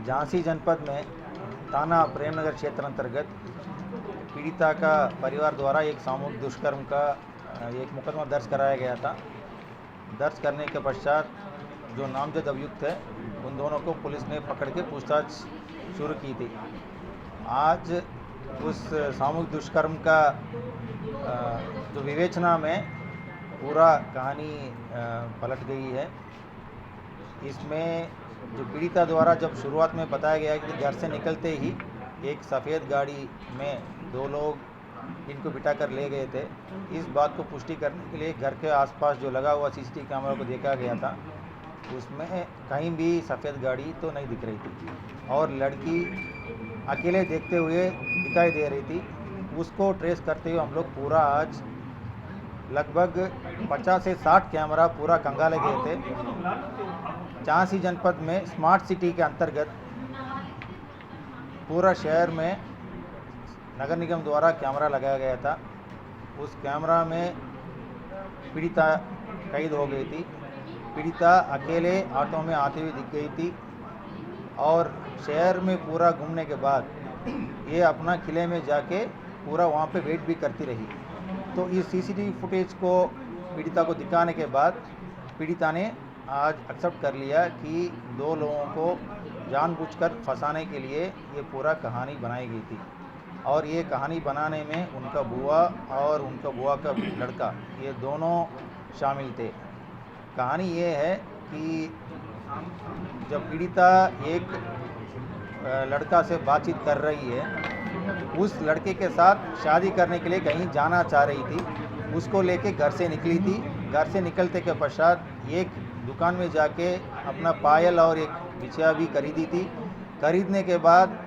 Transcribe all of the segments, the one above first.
झांसी जनपद में थाना प्रेमनगर क्षेत्र अंतर्गत पीड़िता का परिवार द्वारा एक सामूहिक दुष्कर्म का एक मुकदमा दर्ज कराया गया था। दर्ज करने के पश्चात जो नामजद अभियुक्त है उन दोनों को पुलिस ने पकड़ के पूछताछ शुरू की थी। आज उस सामूहिक दुष्कर्म का जो विवेचना में पूरा कहानी पलट गई है। इसमें जो पीड़िता द्वारा जब शुरुआत में बताया गया कि घर से निकलते ही एक सफ़ेद गाड़ी में दो लोग इनको बिठा कर ले गए थे, इस बात को पुष्टि करने के लिए घर के आसपास जो लगा हुआ सीसीटीवी कैमरा को देखा गया था, उसमें कहीं भी सफ़ेद गाड़ी तो नहीं दिख रही थी और लड़की अकेले देखते हुए दिखाई दे रही थी। उसको ट्रेस करते हुए हम लोग पूरा आज लगभग 50 से 60 कैमरा पूरा खंगाले गए थे। झांसी जनपद में स्मार्ट सिटी के अंतर्गत पूरा शहर में नगर निगम द्वारा कैमरा लगाया गया था। उस कैमरा में पीड़िता कैद हो गई थी। पीड़िता अकेले ऑटो में आते हुए दिख गई थी और शहर में पूरा घूमने के बाद ये अपना किले में जाके पूरा वहाँ पे वेट भी करती रही। तो इस सीसीटीवी फुटेज को पीड़िता को दिखाने के बाद पीड़िता ने आज एक्सेप्ट कर लिया कि दो लोगों को जानबूझकर फंसाने के लिए ये पूरा कहानी बनाई गई थी और ये कहानी बनाने में उनका बुआ और उनका बुआ का लड़का ये दोनों शामिल थे। कहानी ये है कि जब पीड़िता एक लड़का से बातचीत कर रही है, उस लड़के के साथ शादी करने के लिए कहीं जाना चाह रही थी, उसको लेके घर से निकली थी। घर से निकलते के पश्चात एक दुकान में जाके अपना पायल और एक बिछिया भी खरीदी थी। खरीदने के बाद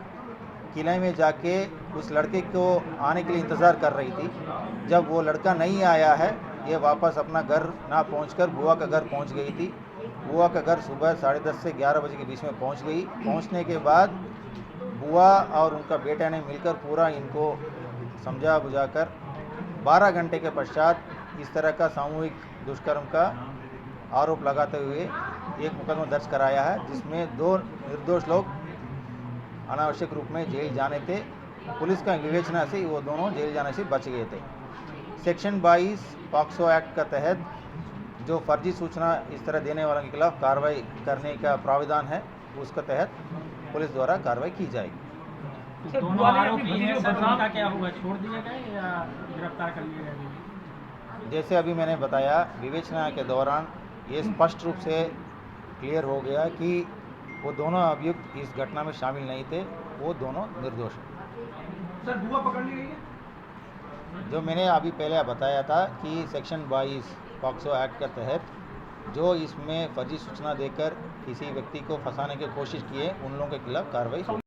किले में जाके उस लड़के को आने के लिए इंतज़ार कर रही थी। जब वो लड़का नहीं आया है, ये वापस अपना घर ना पहुंचकर बुआ का घर पहुंच गई थी। बुआ का घर सुबह 10:30 से 11 बजे के बीच में पहुंच गई। पहुंचने के बाद बुआ और उनका बेटा ने मिलकर पूरा इनको समझा बुझाकर 12 घंटे के पश्चात इस तरह का सामूहिक दुष्कर्म का आरोप लगाते हुए एक मुकदमा दर्ज कराया है, जिसमें 2 निर्दोष लोग अनावश्यक रूप में जेल जाने थे। पुलिस का विवेचना से वो दोनों जेल जाने से बच गए थे। सेक्शन 22 पॉक्सो एक्ट का तहत जो फर्जी सूचना इस तरह देने वालों के खिलाफ कार्रवाई करने का प्राविधान है, उसके तहत पुलिस द्वारा कार्रवाई की जाएगी। दोनों आरोपी हैं, उनका क्या हुआ, छोड़ दिए गए या गिरफ्तार कर लिए गए? जैसे अभी मैंने बताया, विवेचना के दौरान ये स्पष्ट रूप से क्लियर हो गया कि वो दोनों अभियुक्त इस घटना में शामिल नहीं थे, वो दोनों निर्दोष हैं। सर, बुआ पकड़ ली गई है? जो मैंने अभी पहले बताया था कि सेक्शन 22 पॉक्सो एक्ट के तहत जो इसमें फर्जी सूचना देकर किसी व्यक्ति को फंसाने की कोशिश की है, उन लोगों के खिलाफ कार्रवाई